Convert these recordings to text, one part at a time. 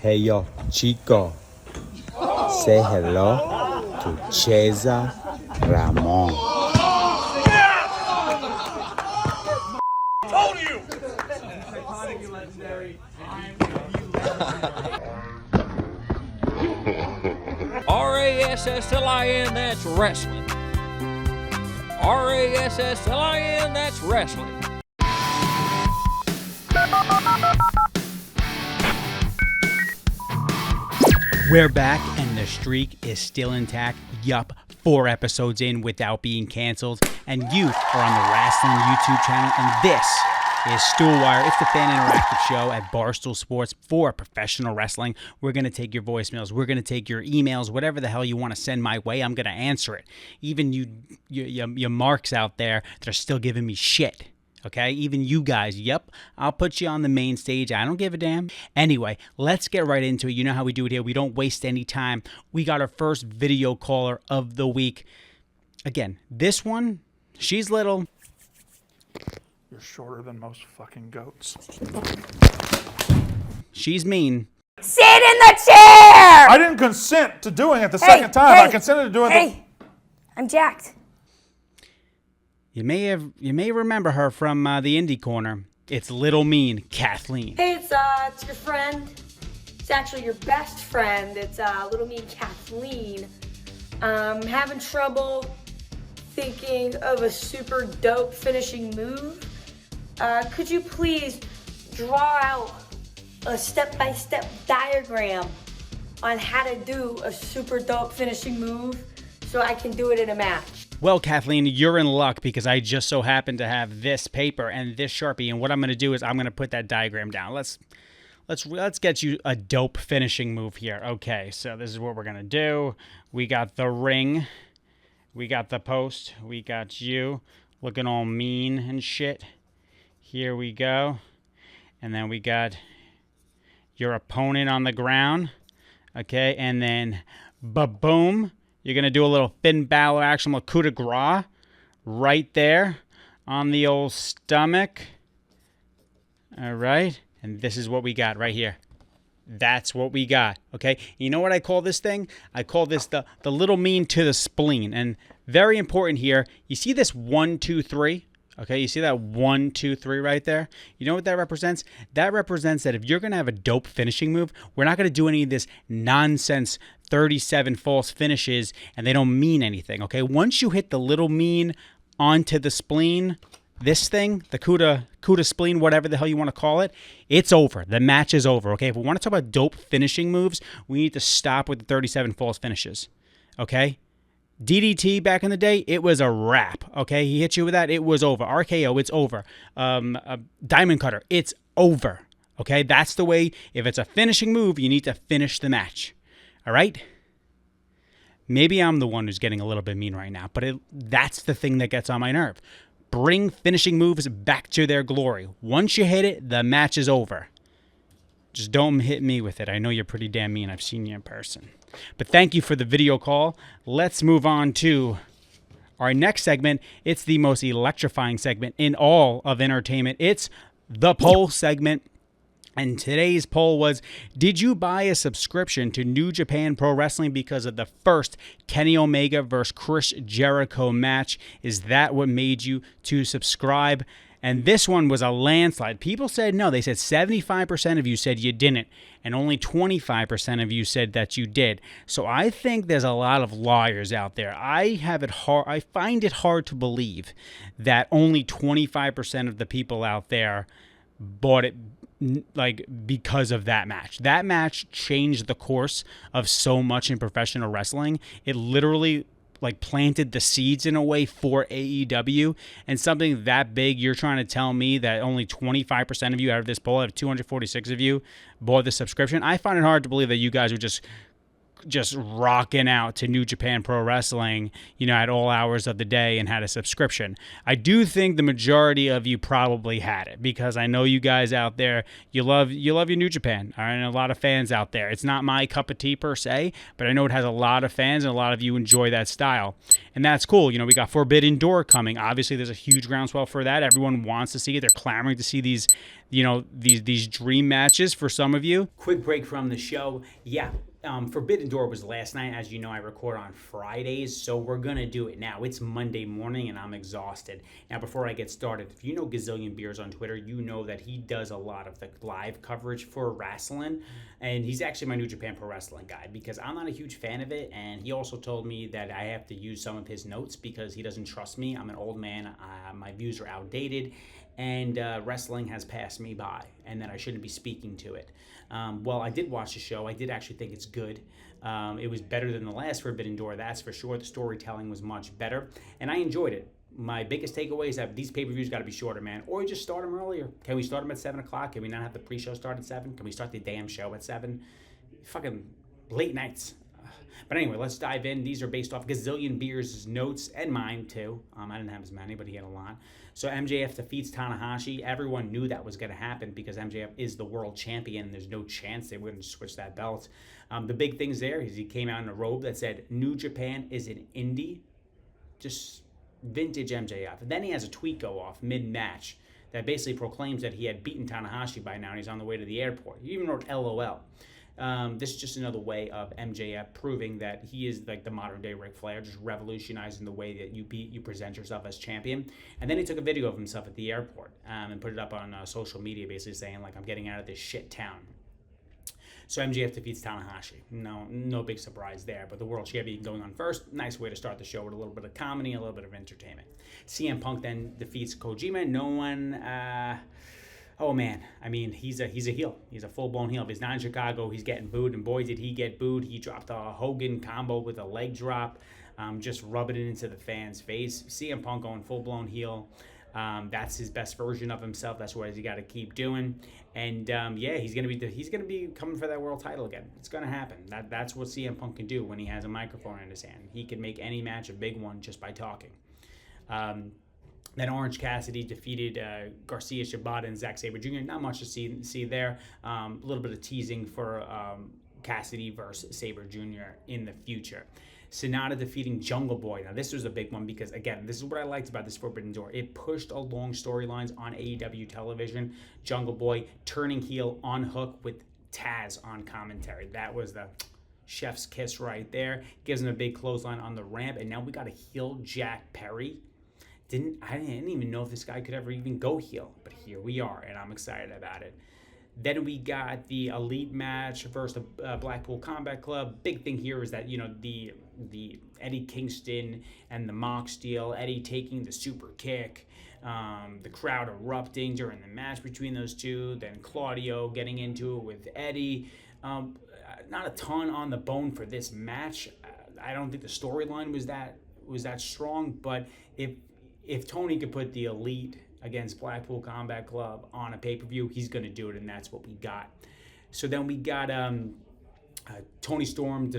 Hey yo, Chico, say hello to Cesar Ramon. Told you! RASSLIN, that's wrestling. RASSLIN, that's wrestling. We're back, and the streak is still intact. Yup, 4 episodes in without being canceled. And you are on the Wrestling YouTube channel, and this is Stoolwire. It's the fan interactive show at Barstool Sports for professional wrestling. We're going to take your voicemails. We're going to take your emails. Whatever the hell you want to send my way, I'm going to answer it. Even you marks out there that are still giving me shit. Okay, even you guys, yep, I'll put you on the main stage. I don't give a damn. Anyway, let's get right into it. You know how we do it here. We don't waste any time. We got our first video caller of the week. Again, this one, she's little. You're shorter than most fucking goats. She's mean. Sit in the chair! I didn't consent to doing it the second time. I consented to doing it. I'm jacked. You may remember her from the Indie Corner. It's Little Mean Kathleen. Hey, it's your friend. It's actually your best friend. It's Little Mean Kathleen. Having trouble thinking of a super dope finishing move. Could you please draw out a step-by-step diagram on how to do a super dope finishing move so I can do it in a match? Well, Kathleen, you're in luck because I just so happen to have this paper and this Sharpie, and what I'm going to do is I'm going to put that diagram down. Let's get you a dope finishing move here. Okay, so this is what we're going to do. We got the ring. We got the post. We got you looking all mean and shit. Here we go. And then we got your opponent on the ground. Okay, and then ba-boom. You're going to do a little Finn Balor action, a coup de grace right there on the old stomach. All right. And this is what we got right here. That's what we got. Okay. You know what I call this thing? I call this the little mean to the spleen. And very important here. You see this 1, 2, 3? Okay, you see that 1, 2, 3 right there? You know what that represents? That represents that if you're going to have a dope finishing move, we're not going to do any of this nonsense 37 false finishes, and they don't mean anything, okay? Once you hit the little mean onto the spleen, this thing, the CUDA spleen, whatever the hell you want to call it, it's over. The match is over, okay? If we want to talk about dope finishing moves, we need to stop with the 37 false finishes, okay? DDT back in the day, it was a wrap, okay? He hit you with that, it was over. RKO, it's over. Diamond Cutter, it's over, okay? That's the way. If it's a finishing move, you need to finish the match, all right? Maybe I'm the one who's getting a little bit mean right now, but that's the thing that gets on my nerve. Bring finishing moves back to their glory. Once you hit it, the match is over. Just don't hit me with it. I know you're pretty damn mean. I've seen you in person. But thank you for the video call. Let's move on to our next segment. It's the most electrifying segment in all of entertainment. It's the poll segment. And today's poll was, did you buy a subscription to New Japan Pro Wrestling because of the first Kenny Omega versus Chris Jericho match? Is that what made you to subscribe? And this one was a landslide. People said no. They said 75% of you said you didn't, and only 25% of you said that you did. So I think there's a lot of liars out there. I find it hard to believe that only 25% of the people out there bought it like because of that match. That match changed the course of so much in professional wrestling. It literally like planted the seeds in a way for AEW, and something that big, you're trying to tell me that only 25% of you out of this poll, out of 246 of you, bought the subscription? I find it hard to believe that you guys are just rocking out to New Japan Pro Wrestling, at all hours of the day and had a subscription. I do think the majority of you probably had it, because I know you guys out there, you love your New Japan. All right, and a lot of fans out there. It's not my cup of tea per se, but I know it has a lot of fans and a lot of you enjoy that style. And that's cool. We got Forbidden Door coming. Obviously, there's a huge groundswell for that. Everyone wants to see it. They're clamoring to see these these dream matches for some of you. Quick break from the show. Yeah. Forbidden Door was last night. As you know, I record on Fridays, so we're going to do it now. It's Monday morning, and I'm exhausted. Now, before I get started, if you know Gazillion Beers on Twitter, you know that he does a lot of the live coverage for wrestling, and he's actually my New Japan Pro Wrestling guy because I'm not a huge fan of it, and he also told me that I have to use some of his notes because he doesn't trust me. I'm an old man. My views are outdated, and wrestling has passed me by, and that I shouldn't be speaking to it. Well, I did watch the show. I did actually think it's good. It was better than the last Forbidden Door, that's for sure. The storytelling was much better, and I enjoyed it. My biggest takeaway is that these pay-per-views got to be shorter, man. Or you just start them earlier. Can we start them at 7 o'clock? Can we not have the pre-show start at 7? Can we start the damn show at 7? Fucking late nights. But anyway, let's dive in. These are based off Gazillion Beers' notes and mine, too. I didn't have as many, but he had a lot. So MJF defeats Tanahashi. Everyone knew that was going to happen because MJF is the world champion, and there's no chance they wouldn't switch that belt. The big things there is he came out in a robe that said, New Japan is an indie. Just vintage MJF. And then he has a tweet go off mid-match that basically proclaims that he had beaten Tanahashi by now, and he's on the way to the airport. He even wrote LOL. This is just another way of MJF proving that he is like the modern day Ric Flair, just revolutionizing the way that you present yourself as champion. And then he took a video of himself at the airport and put it up on social media, basically saying like, I'm getting out of this shit town. So MJF defeats Tanahashi. No big surprise there, but the world champion going on first. Nice way to start the show with a little bit of comedy, a little bit of entertainment. CM Punk then defeats Kojima. No one. Oh man, I mean, he's a heel. He's a full-blown heel. If he's not in Chicago, he's getting booed, and boy, did he get booed. He dropped a Hogan combo with a leg drop, just rubbing it into the fan's face. CM Punk going full-blown heel. That's his best version of himself. That's what he got to keep doing. And he's gonna be coming for that world title again. It's gonna happen. That's what CM Punk can do when he has a microphone in his hand. He can make any match a big one just by talking. Then Orange Cassidy defeated Garcia, Shibata, and Zack Sabre Jr. Not much to see there. A little bit of teasing for Cassidy versus Sabre Jr. in the future. Sonata defeating Jungle Boy. Now, this was a big one because, again, this is what I liked about this Forbidden Door. It pushed along storylines on AEW television. Jungle Boy turning heel on Hook with Taz on commentary. That was the chef's kiss right there. Gives him a big clothesline on the ramp, and now we got a heel Jack Perry. I didn't even know if this guy could ever even go heel, but here we are, and I'm excited about it. Then we got the Elite match versus the Blackpool Combat Club. Big thing here is that, the Eddie Kingston and the Mox deal, Eddie taking the super kick, the crowd erupting during the match between those two, then Claudio getting into it with Eddie. Not a ton on the bone for this match. I don't think the storyline was that strong, but if Tony could put the Elite against Blackpool Combat Club on a pay-per-view, he's going to do it, and that's what we got. So then we got Toni Storm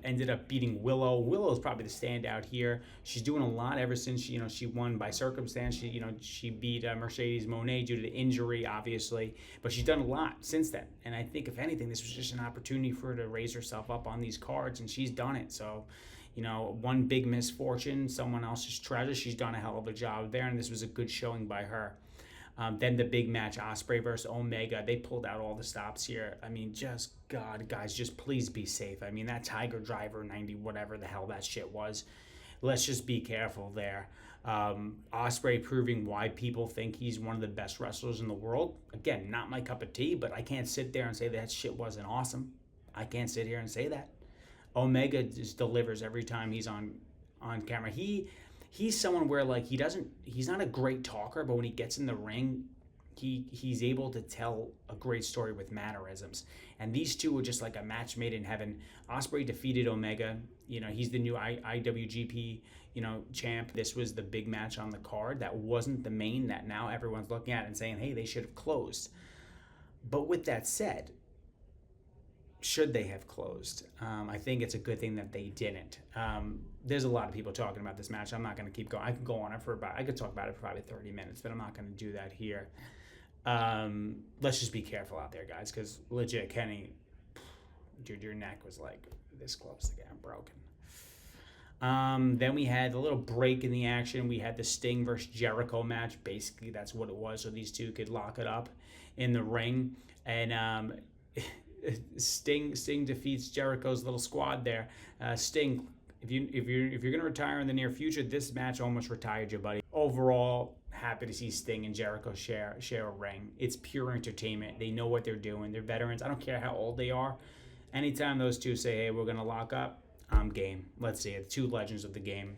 ended up beating Willow. Willow's probably the standout here. She's doing a lot ever since she won by circumstance. She beat Mercedes Moné due to the injury, obviously, but she's done a lot since then. And I think if anything, this was just an opportunity for her to raise herself up on these cards, and she's done it. So, one big misfortune, someone else's treasure. She's done a hell of a job there, and this was a good showing by her. Then the big match, Ospreay versus Omega. They pulled out all the stops here. I mean, just, God, guys, just please be safe. I mean, that Tiger Driver 90, whatever the hell that shit was, let's just be careful there. Ospreay proving why people think he's one of the best wrestlers in the world. Again, not my cup of tea, but I can't sit there and say that shit wasn't awesome. I can't sit here and say that. Omega just delivers every time he's on camera. He's someone where like he's not a great talker, but when he gets in the ring, he's able to tell a great story with mannerisms. And these two were just like a match made in heaven. Ospreay defeated Omega. He's the new IWGP champ. This was the big match on the card. That wasn't the main that now everyone's looking at and saying, hey, they should have closed. But with that said, should they have closed? I think it's a good thing that they didn't. There's a lot of people talking about this match. I'm not going to keep going. I could go on it I could talk about it for probably 30 minutes, but I'm not going to do that here. Let's just be careful out there, guys, because legit, Kenny, dude, your neck was like this close to getting broken. Then we had a little break in the action. We had the Sting versus Jericho match. Basically, that's what it was, so these two could lock it up in the ring. And Sting defeats Jericho's little squad there. Sting, if you're gonna retire in the near future, this match almost retired you, buddy. Overall, happy to see Sting and Jericho share a ring. It's pure entertainment. They know what they're doing. They're veterans. I don't care how old they are. Anytime those two say, hey, we're gonna lock up, I'm game. Let's see it. Two legends of the game.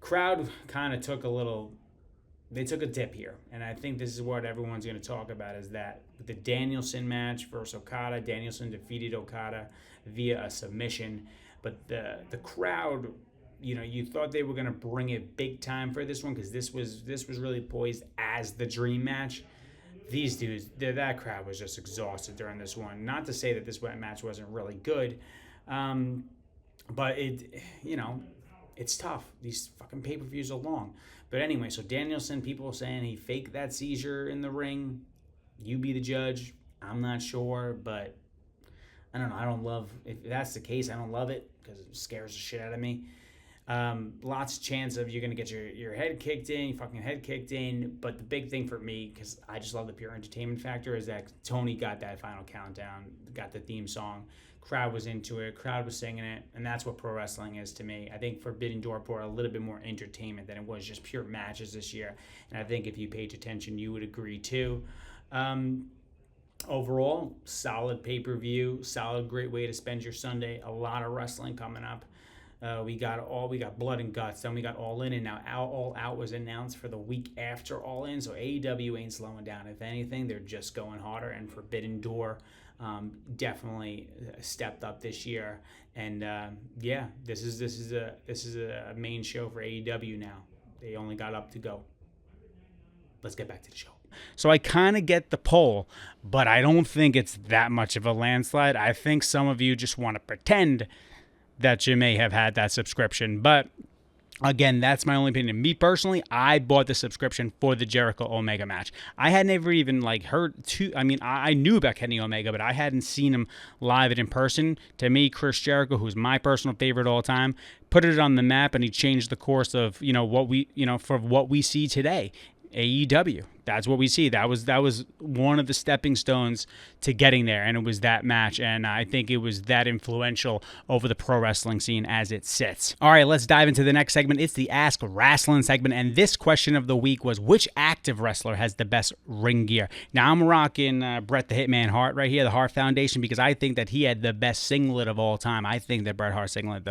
Crowd kind of took a dip here, and I think this is what everyone's going to talk about, is that the Danielson match versus Okada. Danielson defeated Okada via a submission, but the crowd, you thought they were going to bring it big time for this one, because this was really poised as the dream match. These dudes, that crowd was just exhausted during this one. Not to say that this match wasn't really good, but it's tough. These fucking pay-per-views are long. But anyway, so Danielson, people saying he faked that seizure in the ring. You be the judge. I'm not sure, but I don't know. If that's the case, I don't love it because it scares the shit out of me. Lots of chance of you're going to get your head kicked in, your fucking head kicked in. But the big thing for me, because I just love the pure entertainment factor, is that Tony got that final countdown, got the theme song. Crowd was into it, crowd was singing it, and that's what pro wrestling is to me. I think Forbidden Door brought a little bit more entertainment than it was just pure matches this year, and I think if you paid attention, you would agree too. Overall, solid pay-per-view, solid, great way to spend your Sunday. A lot of wrestling coming up. We got Blood and Guts, then we got All In, and now All Out was announced for the week after All In, so AEW ain't slowing down. If anything, they're just going harder, and Forbidden Door definitely stepped up this year, and this is a main show for AEW now. They only got up to go. Let's get back to the show. So I kind of get the poll, but I don't think it's that much of a landslide. I think some of you just want to pretend that you may have had that subscription, but again, that's my only opinion. Me personally, I bought the subscription for the Jericho Omega match. I had never even I knew about Kenny Omega, but I hadn't seen him live and in person. To me, Chris Jericho, who's my personal favorite all time, put it on the map, and he changed the course of what we see today. AEW. That's what we see. That was one of the stepping stones to getting there, and it was that match, and I think it was that influential over the pro wrestling scene as it sits. All right, let's dive into the next segment. It's the Ask Wrestling segment, and this question of the week was, which active wrestler has the best ring gear? Now, I'm rocking Bret the Hitman Hart right here, the Hart Foundation, because I think that he had the best singlet of all time. I think that Bret Hart singlet,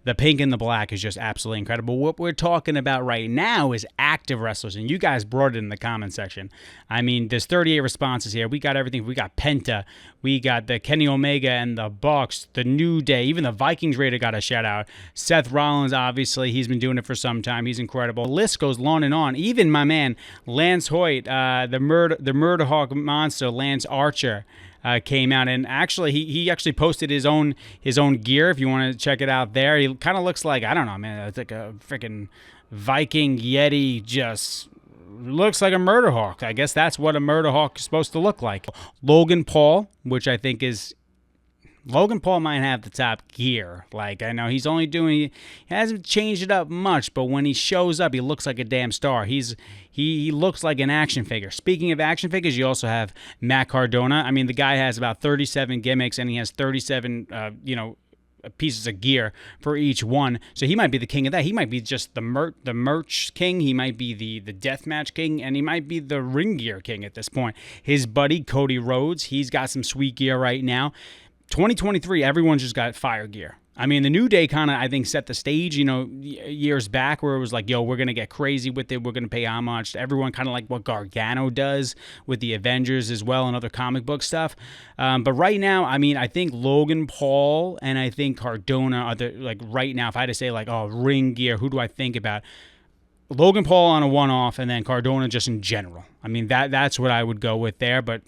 the pink and the black, is just absolutely incredible. What we're talking about right now is active wrestlers, and you guys brought it in the comment section. I mean, there's 38 responses here. We got everything. We got Penta. We got the Kenny Omega and the Bucks, the New Day. Even the Vikings Raider got a shout-out. Seth Rollins, obviously. He's been doing it for some time. He's incredible. The list goes on and on. Even my man, Lance Hoyt, the Murder Hawk Monster, Lance Archer, came out, and actually he actually posted his own gear if you want to check it out there. He kind of looks like, I don't know, man, it's like a freaking Viking Yeti, just looks like a Murder Hawk. I guess that's what a Murder Hawk is supposed to look like. Logan Paul, which I think is Logan Paul might have the top gear. Like, I know he hasn't changed it up much, but when he shows up, he looks like a damn star. He looks like an action figure. Speaking of action figures, you also have Matt Cardona. I mean, the guy has about 37 gimmicks, and he has 37, pieces of gear for each one. So he might be the king of that. He might be just the merch king. He might be the deathmatch king, and he might be the ring gear king at this point. His buddy, Cody Rhodes, he's got some sweet gear right now. 2023, everyone's just got fire gear. I mean, the New Day kind of, I think, set the stage, years back, where it was like, yo, we're going to get crazy with it. We're going to pay homage to everyone, kind of like what Gargano does with the Avengers as well and other comic book stuff. But right now, I mean, I think Logan Paul and I think Cardona are right now, if I had to say ring gear, who do I think about? Logan Paul on a one-off, and then Cardona just in general. I mean, that's what I would go with there. But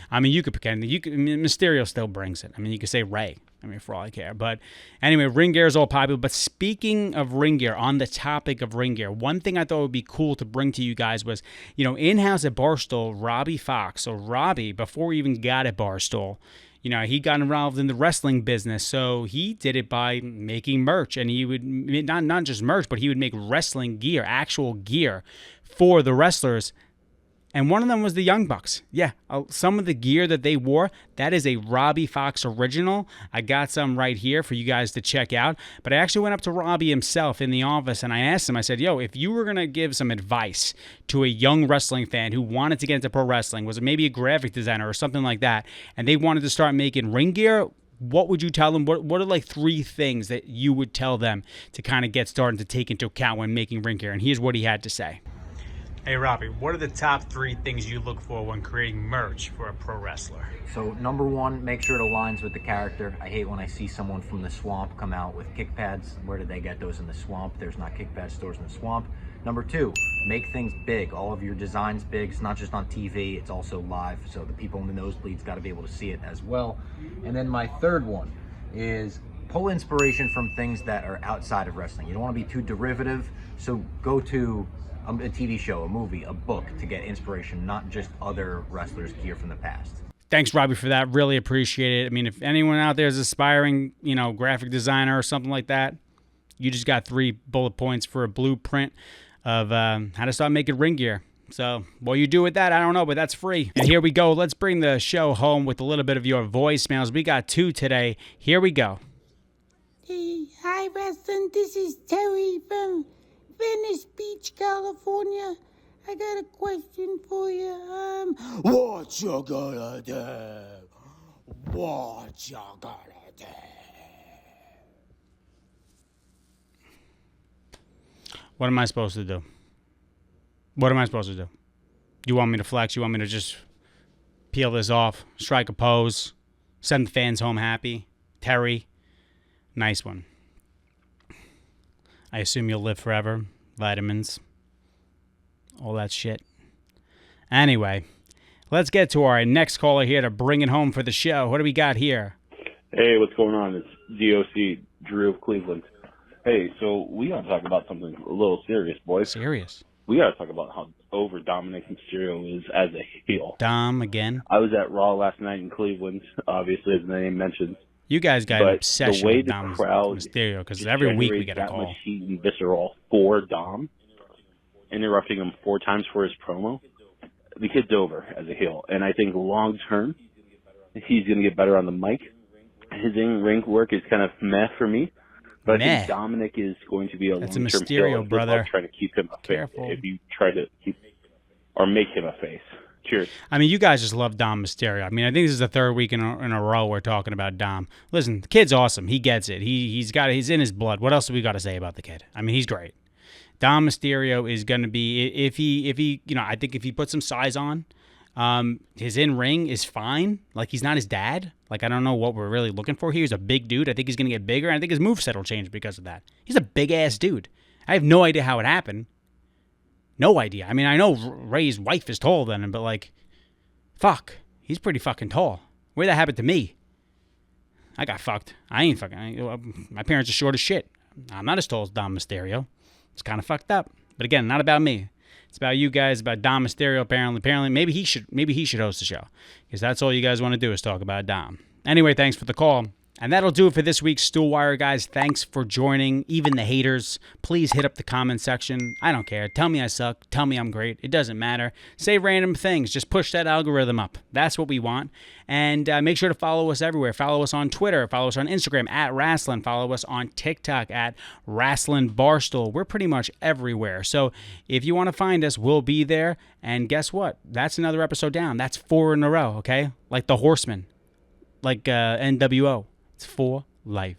I mean, you could pretend Mysterio still brings it. I mean, you could say Ray. I mean, for all I care. But anyway, ring gear is all popular. But speaking of ring gear, on the topic of ring gear, one thing I thought would be cool to bring to you guys was, in-house at Barstool, Robbie Fox. So Robbie, before he even got at Barstool, he got involved in the wrestling business, so he did it by making merch, and he would not just merch, but he would make wrestling gear, actual gear for the wrestlers. And one of them was the Young Bucks. Yeah, some of the gear that they wore, that is a Robbie Fox original. I got some right here for you guys to check out. But I actually went up to Robbie himself in the office and I asked him, I said, yo, if you were going to give some advice to a young wrestling fan who wanted to get into pro wrestling, was it maybe a graphic designer or something like that, and they wanted to start making ring gear, what would you tell them? What are like 3 things that you would tell them to kind of get started to take into account when making ring gear? And here's what he had to say. Hey, Robbie, what are the top 3 things you look for when creating merch for a pro wrestler? So number 1, make sure it aligns with the character. I hate when I see someone from the swamp come out with kick pads. Where did they get those in the swamp? There's not kick pad stores in the swamp. Number 2, make things big. All of your designs big. It's not just on TV, it's also live. So the people in the nosebleeds got to be able to see it as well. And then my 3rd one is pull inspiration from things that are outside of wrestling. You don't want to be too derivative, so go to a TV show, a movie, a book to get inspiration, not just other wrestlers' gear from the past. Thanks, Robbie, for that. Really appreciate it. I mean, if anyone out there is aspiring, graphic designer or something like that, you just got 3 bullet points for a blueprint of how to start making ring gear. So what you do with that, I don't know, but that's free. And here we go. Let's bring the show home with a little bit of your voicemails. We got 2 today. Here we go. Hey, hi, wrestling. This is Terry from Venice Beach, California. I got a question for you. What you gonna do? What you gonna do? What am I supposed to do? What am I supposed to do? You want me to flex? You want me to just peel this off, strike a pose, send the fans home happy? Terry, nice one. I assume you'll live forever. Vitamins. All that shit. Anyway, let's get to our next caller here to bring it home for the show. What do we got here? Hey, what's going on? It's DOC, Drew of Cleveland. Hey, so we got to talk about something a little serious, boys. Serious? We got to talk about how over Dominic Mysterio is as a heel. Dom again? I was at Raw last night in Cleveland, obviously, as the name mentions. You guys got an obsession with Dom Mysterio, because every week we get a call. That much heat and visceral for Dom, interrupting him 4 times for his promo. The kid's over as a heel, and I think long term, he's going to get better on the mic. His in-ring work is kind of meh for me, but I think Dominic is going to be a long-term Mysterio, heel. brother. Trying to keep him a face. Careful. If you try to keep or make him a face. Cheers. I mean, you guys just love Dom Mysterio. I mean, I think this is the 3rd week in a row we're talking about Dom. Listen, the kid's awesome. He gets it. He's in his blood. What else do we got to say about the kid? I mean, he's great. Dom Mysterio is going to be, if he, I think if he puts some size on, his in-ring is fine. Like, he's not his dad. Like, I don't know what we're really looking for here. He's a big dude. I think he's going to get bigger, and I think his moveset will change because of that. He's a big-ass dude. I have no idea how it happened. No idea. I mean, I know Ray's wife is taller than him, but, like, fuck. He's pretty fucking tall. Where that happened to me? I got fucked. I ain't fucking... my parents are short as shit. I'm not as tall as Dom Mysterio. It's kind of fucked up. But again, not about me. It's about you guys, about Dom Mysterio, apparently. Apparently, maybe he should host the show. Because that's all you guys want to do is talk about Dom. Anyway, thanks for the call. And that'll do it for this week's Stoolwire, guys. Thanks for joining. Even the haters, please hit up the comment section. I don't care. Tell me I suck. Tell me I'm great. It doesn't matter. Say random things. Just push that algorithm up. That's what we want. And make sure to follow us everywhere. Follow us on Twitter. Follow us on Instagram @Wrasslin. Follow us on TikTok @WrasslingBarstool. We're pretty much everywhere. So if you want to find us, we'll be there. And guess what? That's another episode down. That's 4 in a row, okay? Like the Horsemen. Like NWO. It's for life.